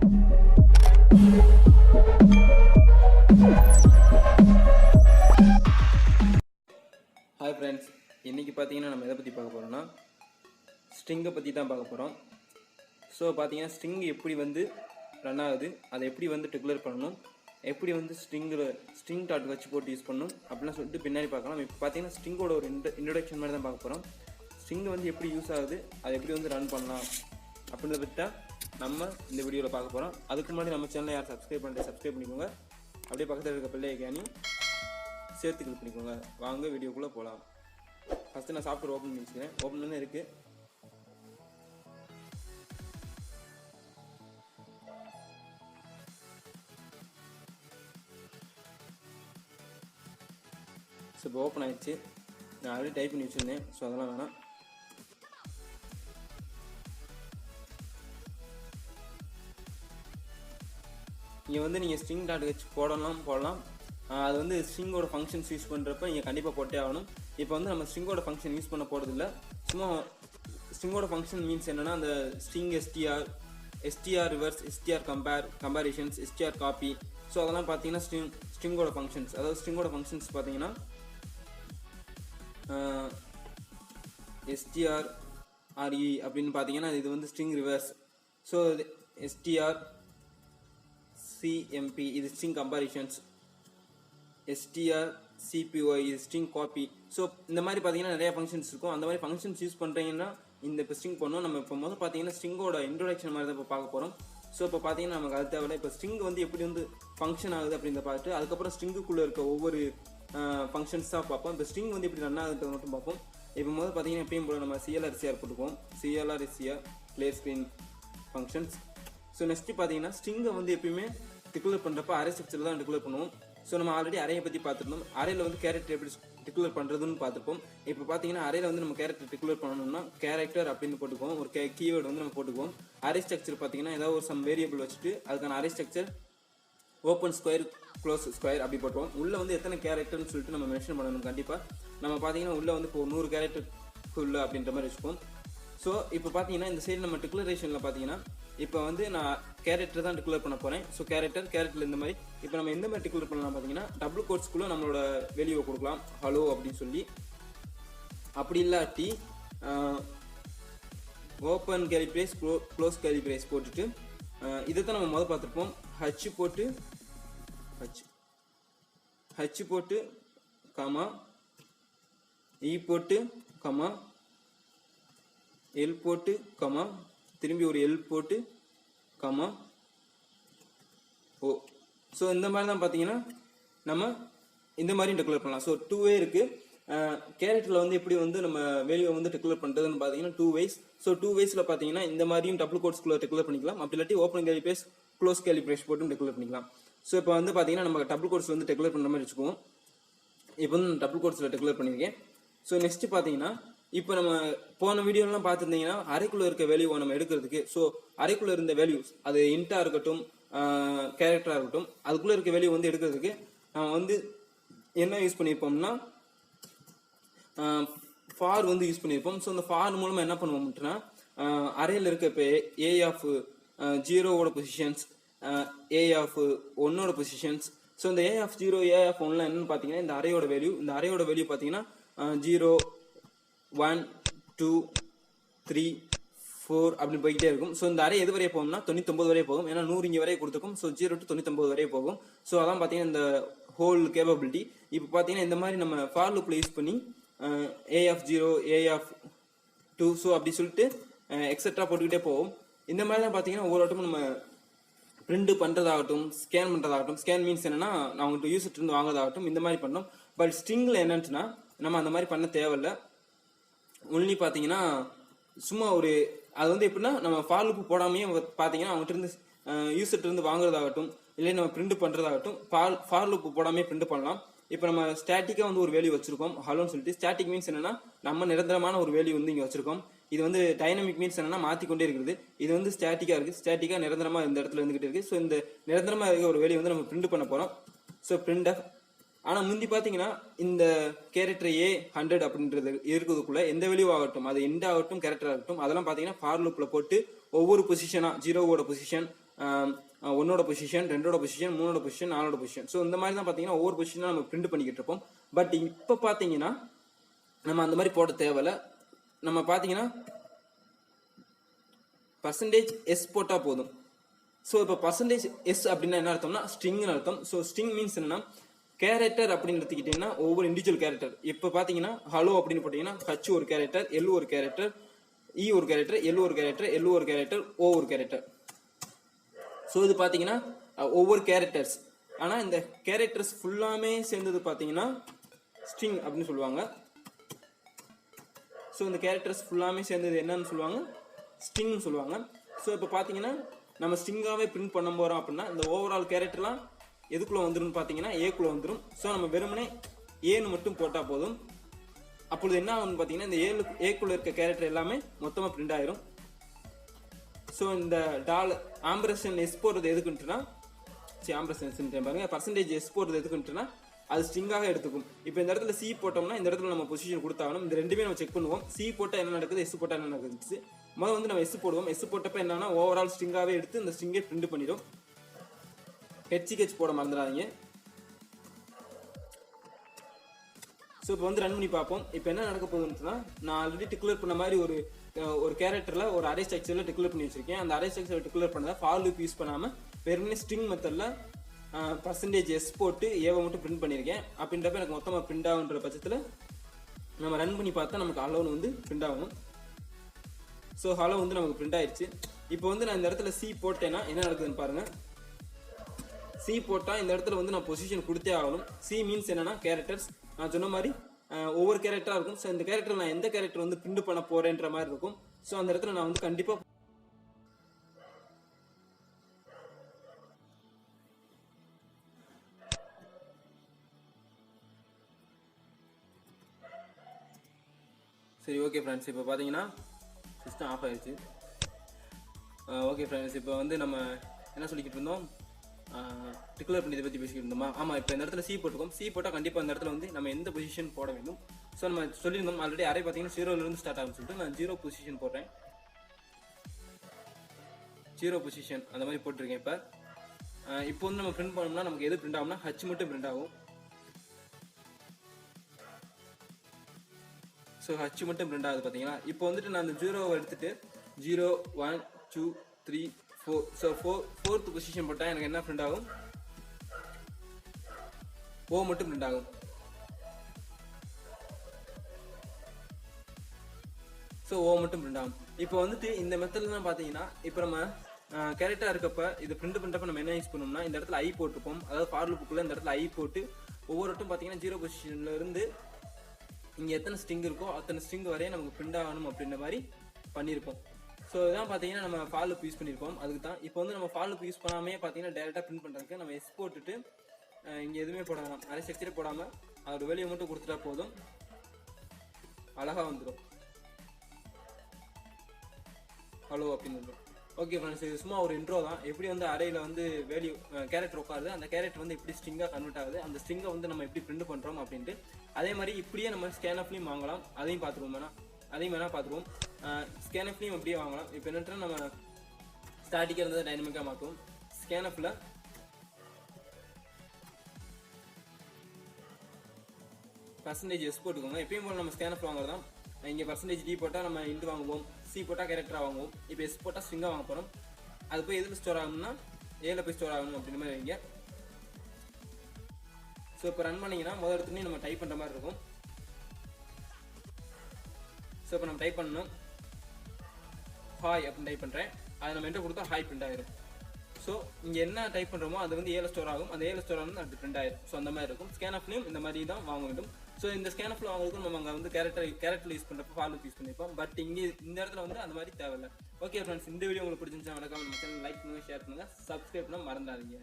Hi friends, இன்றைக்கி பார்த்தீங்கன்னா நம்ம எதை பற்றி பார்க்க போகிறோம்னா ஸ்ட்ரிங்கை பற்றி தான் பார்க்க போகிறோம். ஸோ பார்த்தீங்கன்னா ஸ்ட்ரிங் எப்படி வந்து ரன் ஆகுது, அதை எப்படி வந்து டிக்ளேர் பண்ணணும், எப்படி வந்து ஸ்ட்ரிங் டாட் வச்சு போட்டு யூஸ் பண்ணணும் அப்படிலாம் சொல்லிட்டு பின்னாடி பார்க்கலாம். இப்போ பார்த்தீங்கன்னா ஸ்ட்ரிங்கோட ஒரு இன்ட்ரடக்ஷன் மாதிரி தான் பார்க்க போகிறோம். ஸ்ட்ரிங் வந்து எப்படி யூஸ் ஆகுது, அதை எப்படி வந்து ரன் பண்ணலாம் அப்படின்றத பற்றி தான் நம்ம இந்த வீடியோவில் பார்க்க போகிறோம். அதுக்கு முன்னாடி நம்ம சேனலை யார் சப்ஸ்கிரைப் பண்ணிக்கோங்க. அப்படியே பக்கத்தில் இருக்க பிள்ளை ஐக்கானி சேர்த்து கிளிக் பண்ணிக்கோங்க. வாங்க வீடியோக்குள்ளே போகலாம். ஃபஸ்ட்டு நான் சாஃப்ட்வேர் ஓப்பன் பண்ணி வச்சுக்கிறேன். ஓப்பன் பண்ணி இருக்குது. ஸோ இப்போ ஓப்பன் ஆகிடுச்சு. நான் ஆல்ரெடி டைப் பண்ணி வச்சுருந்தேன், ஸோ அதெல்லாம் வேணாம். இங்கே வந்து நீங்கள் ஸ்ட்ரிங் டாட் வச்சு போடலாம். அது வந்து ஸ்ட்ரிங்கோட ஃபங்க்ஷன்ஸ் யூஸ் பண்ணுறப்ப நீங்கள் கண்டிப்பாக போட்டே ஆகணும். இப்போ வந்து நம்ம ஸ்ட்ரிங்கோட ஃபங்க்ஷன் யூஸ் பண்ண போகிறதில்ல. சும்மா ஸ்ட்ரிங்கோட ஃபங்க்ஷன் மீன்ஸ் என்னென்னா, அந்த string STR reverse, STR comparisons, STR copy. So அதெல்லாம் பார்த்தீங்கன்னா ஸ்ட்ரிங்கோட ஃபங்க்ஷன்ஸ். அதாவது ஸ்ட்ரிங்கோட ஃபங்க்ஷன்ஸ் பார்த்தீங்கன்னா எஸ்டிஆர்ஆர்இ அப்படின்னு பார்த்தீங்கன்னா இது வந்து string reverse. So STR CMP இது ஸ்ட்ரிங் கம்பேரிஷன்ஸ், எஸ்டிஆர் சிபிஒய் இது ஸ்ட்ரிங் காப்பி. ஸோ இந்த மாதிரி பார்த்தீங்கன்னா நிறைய ஃபங்க்ஷன்ஸ் இருக்கும். அந்த மாதிரி ஃபங்க்ஷன்ஸ் யூஸ் பண்ணுறீங்கன்னா இந்த இப்போ ஸ்ட்ரிங் பண்ணோம். நம்ம இப்போ முதல்ல பார்த்தீங்கன்னா ஸ்ட்ரிங்கோட இன்ட்ரோடக்ஷன் மாதிரி தான் இப்போ பார்க்க போகிறோம். ஸோ இப்போ பார்த்தீங்கன்னா நமக்கு அது தேவை. இப்போ ஸ்ட்ரிங் வந்து எப்படி வந்து ஃபங்க்ஷன் ஆகுது அப்படின்றத பார்த்துட்டு அதுக்கப்புறம் ஸ்ட்ரிங்குக்குள்ளே இருக்க ஒவ்வொரு ஃபங்க்ஷன்ஸ் தான் பார்ப்போம். இப்போ ஸ்ட்ரிங் வந்து எப்படி ரன் ஆகுது மட்டும் பார்ப்போம். இப்போ முதல்ல பார்த்தீங்கன்னா எப்பயும் போல நம்ம சிஎல்ஆர்சிஆர் போட்டுக்குவோம். C L R C R clear screen functions. So next பார்த்தீங்கன்னா ஸ்ட்ரிங்கை வந்து எப்பயுமே டிக்ளேர் பண்ணுறப்ப அரே ஸ்ட்ரக்சர் தான் டிக்ளேர் பண்ணுவோம். ஸோ நம்ம ஆல்ரெடி அரையை பற்றி பார்த்துருந்தோம். அரையில் வந்து கேரக்டர் எப்படி டிக்ளேர் பண்ணுறதுன்னு பார்த்துப்போம். இப்போ பார்த்தீங்கன்னா அரையில் வந்து நம்ம கேரக்டர் டிக்ளேர் பண்ணணும்னா கேரக்டர் அப்படின்னு போட்டுக்குவோம். ஒரு கீவேர்டு வந்து நம்ம போட்டுக்குவோம். அரே ஸ்ட்ரக்சர் பார்த்தீங்கன்னா ஏதாவது ஒரு சம் வேரியபிள் வச்சுட்டு அதுக்கான array structure open square close square அப்படி போட்டுவோம். உள்ளே வந்து எத்தனை கேரக்டர்னு சொல்லிட்டு நம்ம மென்ஷன் பண்ணணும். கண்டிப்பாக நம்ம பார்த்தீங்கன்னா உள்ளே வந்து இப்போ 100 கேரக்டருக்குள்ள அப்படின்ற மாதிரி வச்சுப்போம். ஸோ இப்போ பார்த்தீங்கன்னா இந்த சைடு நம்ம டிக்ளரேஷனில் பார்த்தீங்கன்னா இப்போ வந்து நான் கேரக்டர் தான் டிக்ளேர் பண்ண போகிறேன். ஸோ கேரக்டர் இந்த மாதிரி இப்போ நம்ம எந்த மாதிரி டிக்ளேர் பண்ணலாம் பார்த்தீங்கன்னா டபுள் கோட்ஸ்குள்ளே நம்மளோட வேல்யூவை கொடுக்கலாம், ஹலோ அப்படின்னு சொல்லி. அப்படி இல்லாட்டி ஓப்பன் கேலி பிரேஸ் க்ளோஸ் கேலி பிரேஸ் போட்டுட்டு இதை தான் நம்ம முதல் பார்த்துருப்போம். ஹச் போட்டு கமா இ போட்டு கமா எல் போட்டு கமா திரும்பி ஒரு எல் போட்டு கமா ஓ. ஸோ இந்த மாதிரி தான் பார்த்தீங்கன்னா நம்ம இந்த மாதிரி டிக்ளேர் பண்ணலாம். ஸோ 2 வே இருக்குது. கேரக்டரில் வந்து எப்படி வந்து நம்ம வேல்யூவை வந்து டிக்ளேர் பண்ணுறதுன்னு பார்த்தீங்கன்னா 2 ways. ஸோ 2 waysல பார்த்தீங்கன்னா இந்த மாதிரியும் டபுள் கோட்ஸ்குள்ளே டிக்ளேர் பண்ணிக்கலாம். அப்படி இல்லாட்டி ஓப்பன் கேலி பிரேஸ் க்ளோஸ் கேலி பிரேஸ் போட்டும் டிக்ளேர் பண்ணிக்கலாம். ஸோ இப்போ வந்து பார்த்தீங்கன்னா நம்ம டபுள் கோட்ஸ் வந்து டிக்ளேர் பண்ணுற மாதிரி வச்சுக்குவோம். இப்போ வந்து டபுள் கோட்ஸில் டிக்ளேர் பண்ணியிருக்கேன். ஸோ நெக்ஸ்ட் பார்த்தீங்கன்னா இப்போ நம்ம போன வீடியோலாம் பார்த்துருந்தீங்கன்னா அரைக்குள்ளே இருக்க வேல்யூவை நம்ம எடுக்கிறதுக்கு, ஸோ அரைக்குள்ளே இருந்த வேல்யூஸ் அது இன்ட்டாக இருக்கட்டும் கேரக்டராக இருக்கட்டும் அதுக்குள்ளே இருக்க வேல்யூ வந்து எடுக்கிறதுக்கு நம்ம வந்து என்ன யூஸ் பண்ணியிருப்போம்னா ஃபார் வந்து யூஸ் பண்ணியிருப்போம். ஸோ அந்த ஃபார் மூலமாக என்ன பண்ணுவோம்னா அரையில் இருக்க இப்போ a of 0 positions, a of 1 positions. So இந்த ஏ ஆஃப் 0 ஏ ஆஃப் 1 என்னன்னு பார்த்தீங்கன்னா இந்த அரையோட வேல்யூ பார்த்தீங்கன்னா 0 1 2 3 4 அப்படின்னு போய்கிட்டே இருக்கும். ஸோ இந்த அரை எது வரைய போகும்னா 99 வரைய போகும். ஏன்னா 100 இங்கே வரைய கொடுத்துருக்கும். ஸோ 0 to 99 வரைய போகும். ஸோ அதான் பார்த்தீங்கன்னா இந்த ஹோல் கேப்பபிலிட்டி. இப்போ பார்த்தீங்கன்னா இந்த மாதிரி நம்ம ஃபார் லூப்பில் யூஸ் பண்ணி ஏ ஆஃப் 0 ஏ ஆஃப் 2 ஸோ அப்படி சொல்லிட்டு எக்ஸெட்ரா போட்டுக்கிட்டே போகும். இந்த மாதிரி தான் பார்த்தீங்கன்னா ஒவ்வொரு வட்டமும் நம்ம பிரிண்ட் பண்ணுறதாகட்டும் ஸ்கேன் பண்ணுறதாகட்டும். ஸ்கேன் மீன்ஸ் என்னன்னா நான் உங்கள்கிட்ட யூசர்ட்டு இருந்து வாங்குறதாகட்டும் இந்த மாதிரி பண்ணோம். பட் ஸ்ட்ரிங்கில் என்னன்ட்டுனா நம்ம அந்த மாதிரி பண்ண தேவையில்லை. ஒன்லி பார்த்தீங்கன்னா சும்மா ஒரு அது வந்து எப்படின்னா நம்ம ஃபார் லூப் போடாமையே பார்த்தீங்கன்னா அவங்ககிட்ட இருந்து யூசர்ட்டு இருந்து வாங்குறதாகட்டும் இல்லை நம்ம பிரிண்ட் பண்ணுறதாகட்டும் ஃபார் லூப் போடாமே பிரிண்ட் பண்ணலாம். இப்போ நம்ம ஸ்டாட்டிக்காக வந்து ஒரு வேல்யூ வச்சிருக்கோம் ஹலோன்னு சொல்லிட்டு. ஸ்டாட்டிக் மீன்ஸ் என்னன்னா நம்ம நிரந்தரமான ஒரு வேல்யூ வந்து இங்கே வச்சிருக்கோம். இது வந்து டைனமிக் மீன்ஸ் என்னன்னா மாற்றிக்கொண்டே இருக்குது. இது வந்து ஸ்டாட்டிக்காக இருக்குது. ஸ்டாட்டிக்காக நிரந்தரமாக இந்த இடத்துல இருந்துகிட்டு இருக்குது. ஸோ இந்த நிரந்தரமாக இருக்க ஒரு வேல்யூ வந்து நம்ம பிரிண்ட் பண்ண போகிறோம். ஸோ பிரிண்ட் ஆனால் முந்தி பார்த்தீங்கன்னா இந்த கேரக்டர் A100 அப்படின்றது இருக்கிறதுக்குள்ள எந்த வேல்யூ ஆகட்டும் அது எண்ட் ஆகட்டும் கேரக்டர் ஆகட்டும் அதெல்லாம் பார்த்தீங்கன்னா ஃபார் லூப்பில் போட்டு ஒவ்வொரு பொசிஷனாக 0வோட பொசிஷன் ஒன்னோட பொசிஷன், 2ஓட பொசிஷன், 3ஓட பொசிஷன், 4ஓட பொசிஷன். ஸோ இந்த மாதிரி தான் பார்த்தீங்கன்னா ஒவ்வொரு பொசிஷனாக நம்ம பிரிண்ட் பண்ணிக்கிட்டு இருப்போம். பட் இப்போ பார்த்தீங்கன்னா நம்ம அந்த மாதிரி போட தேவையில்ல. நம்ம பார்த்தீங்கன்னா %s போட்டால் போதும். ஸோ இப்போ %s அப்படின்னா என்ன அர்த்தம்னா ஸ்ட்ரிங்னு அர்த்தம். ஸோ ஸ்ட்ரிங் மீன்ஸ் என்னன்னா கேரக்டர் அப்படின்னு எடுத்துக்கிட்டீங்கன்னா ஒவ்வொரு இண்டிவிஜுவல் கேரக்டர். இப்போ பார்த்தீங்கன்னா ஹலோ அப்படின்னு போட்டிங்கன்னா H ஒரு கேரக்டர், L ஒரு கேரக்டர், E ஒரு கேரக்டர், L ஒரு கேரக்டர், L ஒரு கேரக்டர், O ஒரு கேரக்டர். ஸோ இது பார்த்தீங்கன்னா ஒவ்வொரு கேரக்டர்ஸ். ஆனால் இந்த கேரக்டர்ஸ் ஃபுல்லாமே சேர்ந்தது பார்த்தீங்கன்னா ஸ்ட்ரிங் அப்படின்னு சொல்லுவாங்க. ஸோ இந்த கேரக்டர்ஸ் ஃபுல்லாமே சேர்ந்தது என்னன்னு சொல்லுவாங்க, ஸ்ட்ரிங்னு சொல்லுவாங்க. ஸோ இப்போ பார்த்தீங்கன்னா நம்ம ஸ்ட்ரிங்காகவே பிரிண்ட் பண்ண போகிறோம் அப்படின்னா இந்த ஓவரால் கேரக்டர்லாம் எதுக்குள்ளே வந்துடும் பார்த்தீங்கன்னா ஏக்குள்ளே வந்துடும். ஸோ நம்ம வெறுமனே ஏன்னு மட்டும் போட்டால் போதும். அப்பொழுது என்ன ஆகும்னு பார்த்தீங்கன்னா இந்த ஏக்குள்ளே இருக்க கேரக்டர் எல்லாமே மொத்தமாக பிரிண்ட் ஆயிரும். ஸோ இந்த $s போடுறது எதுக்குன்ட்டுனா பாருங்க %s போடுறது எதுக்குன்ட்டுனா அது ஸ்ட்ரிங்காக எடுத்துக்கும். இப்போ இந்த இடத்துல C போட்டோம்னா இந்த இடத்துல நம்ம பொசிஷன் கொடுத்தாகணும். இந்த ரெண்டுமே நம்ம செக் பண்ணுவோம். C போட்டால் என்ன நடக்குது, S போட்டால் என்ன நடக்குது. முதல்ல வந்து நம்ம S போடுவோம். S போட்டப்ப என்னன்னா ஓவரால் ஸ்ட்ரிங்காகவே எடுத்து இந்த ஸ்ட்ரிங்கை பிரிண்ட் பண்ணிடும். HH போட மறந்துடாதீங்க. ஸோ இப்போ வந்து ரன் பண்ணி பார்ப்போம். இப்போ என்ன நடக்க போகுதுன்னா நான் ஆல்ரெடி டிக்ளேர் பண்ண மாதிரி ஒரு கேரக்டரில் ஒரு அரே ஸ்ட்ரக்சரில் டிக்ளேர் பண்ணி வச்சிருக்கேன். அந்த அரே ஸ்ட்ரக்சர் டிக்ளேர் பண்ணதை ஃபார் லூப் யூஸ் பண்ணாமல் வெறுமனே ஸ்ட்ரிங் மெத்தடில் %s போட்டு ஏவை மட்டும் பிரிண்ட் பண்ணியிருக்கேன். அப்படின்றப்ப எனக்கு மொத்தமாக பிரிண்ட் ஆகுன்ற பட்சத்தில் நம்ம ரன் பண்ணி பார்த்தா நமக்கு ஹலோன்னு வந்து பிரிண்ட் ஆகணும். ஸோ ஹலோ வந்து நமக்கு பிரிண்ட் ஆயிடுச்சு. இப்போ வந்து நான் இந்த இடத்துல C போட்டேன்னா என்ன நடக்குதுன்னு பாருங்கள். C போட்டால் இந்த இடத்துல வந்து நான் பொசிஷன் கொடுத்தே ஆகணும். C மீன்ஸ் என்னன்னா கேரக்டர்ஸ். நான் சொன்ன மாதிரி ஒவ்வொரு கேரக்டராக இருக்கும். ஸோ இந்த கேரக்டர் நான் எந்த கேரக்டர் வந்து பிரிண்ட் பண்ண போறேன்ற மாதிரி இருக்கும். ஸோ அந்த இடத்துல நான் வந்து கண்டிப்பாக சரி ஓகே ஃப்ரெண்ட்ஸ், இப்போ பார்த்தீங்கன்னா சிஸ்டம் ஆஃப் ஆயிடுச்சு. ஓகே ஃப்ரெண்ட்ஸ், இப்போ வந்து நம்ம என்ன சொல்லிக்கிட்டு இருந்தோம், டிக்ளேர் பண்ணி இதை பற்றி பேசிக்கிட்டு இருந்தோமா. ஆமாம், இப்போ இந்த இடத்துல C போட்டுக்கோம். C போட்டால் கண்டிப்பாக இந்த இடத்துல வந்து நம்ம எந்த பொசிஷன் போட வேண்டும். ஸோ நம்ம சொல்லியிருந்தோம் ஆல்ரெடி அரே பார்த்தீங்கன்னா 0லேருந்து ஸ்டார்ட் ஆகும்னு சொல்லிட்டு நான் 0 பொசிஷன் போடுறேன். 0 பொசிஷன் அந்த மாதிரி போட்டிருக்கேன். இப்போ வந்து நம்ம பிரிண்ட் பண்ணோம்னா நமக்கு எது பிரிண்ட் ஆகும்னா H மட்டும் பிரிண்ட் ஆகும். ஸோ H மட்டும் பிரிண்ட் ஆகுது பார்த்தீங்கன்னா. இப்போ வந்துட்டு நான் அந்த 0வை எடுத்துட்டு 0 1 2 3 4 ஸோ 4th பொசிஷன் போட்டால் எனக்கு என்ன பிரிண்ட் ஆகும், O மட்டும் பிரிண்ட் ஆகும். ஸோ O மட்டும் பிரிண்ட் ஆகும். இப்போ வந்துட்டு இந்த மெத்தட்ல தான் பார்த்தீங்கன்னா இப்போ நம்ம கேரக்டராக இருக்கப்ப இது பிரிண்ட் பண்ணுறப்ப நம்ம என்ன யூஸ் பண்ணோம்னா இந்த இடத்துல I போட்டுப்போம். அதாவது ஃபார் லூப்புக்குள்ளே இந்த இடத்துல I போட்டு ஒவ்வொரு வட்டும் பார்த்தீங்கன்னா 0 பொசிஷன்ல இருந்து இங்கே எத்தனை ஸ்ட்ரிங் இருக்கோ அத்தனை ஸ்ட்ரிங் வரையே நமக்கு பிரிண்ட் ஆகணும் அப்படின்ற மாதிரி பண்ணியிருப்போம். ஸோ இதான் பார்த்தீங்கன்னா நம்ம ஃபார் லூப் யூஸ் பண்ணியிருப்போம். அதுக்கு தான் இப்போ வந்து நம்ம ஃபார் லூப் யூஸ் பண்ணாமே பார்த்தீங்கன்னா டேரெக்டாக பிரிண்ட் பண்ணுறதுக்கு நம்ம S போட்டுட்டு இங்கே எதுவுமே போடாமல் அரே ஸ்ட்ரக்சரே போடாமல் அதோட வெளியே மட்டும் கொடுத்துட்டா போதும், அழகாக வந்துடும் ஹலோ அப்படின்னு வந்துடும். ஓகே ஃப்ரெண்ட்ஸ், இது சும்மா ஒரு இன்ட்ரோ தான். எப்படி வந்து அரேயில் வந்து வேல்யூ கேரக்டர் உட்காருது, அந்த கேரக்டர் வந்து எப்படி ஸ்ட்ரிங்காக கன்வெர்ட் ஆகுது, அந்த ஸ்ட்ரிங்கை வந்து நம்ம எப்படி பிரிண்ட் பண்ணுறோம் அப்படின்ட்டு. அதே மாதிரி இப்படியே நம்ம ஸ்கேன்அப்லையும் வாங்கலாம். அதையும் பார்த்துருவோம். அதையும் வேணால் பார்த்துருவோம். ஸ்கேன்அப்லையும் அப்படியே வாங்கலாம். இப்போ என்னென்னா நம்ம ஸ்டாட்டிக்காக இருந்ததை டைனமிக்காக மாற்றுவோம். ஸ்கேன்அப்பில் %s போட்டுக்கோங்க. எப்பயும் போல நம்ம ஸ்கேன்அப் வாங்குறதான். இங்கே %d போட்டால் நம்ம இன்ட்டு வாங்குவோம், C போட்டால் கேரக்டராக வாங்குவோம். இப்போ S போட்டால் ஸ்ட்ரிங்காக வாங்க போகிறோம். அது போய் எதில் ஸ்டோர் ஆகணும்னா ஏல போய் ஸ்டோர் ஆகணும் அப்படின்ற மாதிரி வைங்க. ஸோ இப்போ ரன் பண்ணிங்கன்னா முதல் இடத்துலையும் நம்ம டைப் பண்ணுற மாதிரி இருக்கும். ஸோ இப்போ நம்ம டைப் பண்ணணும் ஹாய் அப்படின்னு டைப் பண்ணுறேன். அதை நம்ம என்கிட்ட கொடுத்தா ஹாய் பிரிண்ட் ஆயிரும். ஸோ இங்கே என்ன டைப் பண்ணுறோமோ அது வந்து ஏல ஸ்டோர் ஆகும். அந்த ஏல ஸ்டோர் ஆகும் அது பிரிண்ட் ஆயிரும். ஸோ அந்த மாதிரி இருக்கும். ஸ்கேன்அப்லையும் இந்த மாதிரி தான் வாங்க வேண்டும். ஸோ இந்த ஸ்கேன்அப்பில் வாங்குறதுக்கும் நம்ம அங்கே வந்து கேரக்டர் யூஸ் பண்ணுறப்ப ஃபார் லூப் யூஸ் பண்ணிப்போம். பட் இங்கே இந்த இடத்துல வந்து அந்த மாதிரி தேவையில்லை. ஓகே ஃப்ரெண்ட்ஸ், இந்த வீடியோ உங்களுக்கு பிடிச்சிருந்துச்சா வணக்கம். நம்ம சேனல் லைக் பண்ணுங்கள், ஷேர் பண்ணுங்கள், சப்ஸ்கிரைப் பண்ண மறந்துடாதீங்க.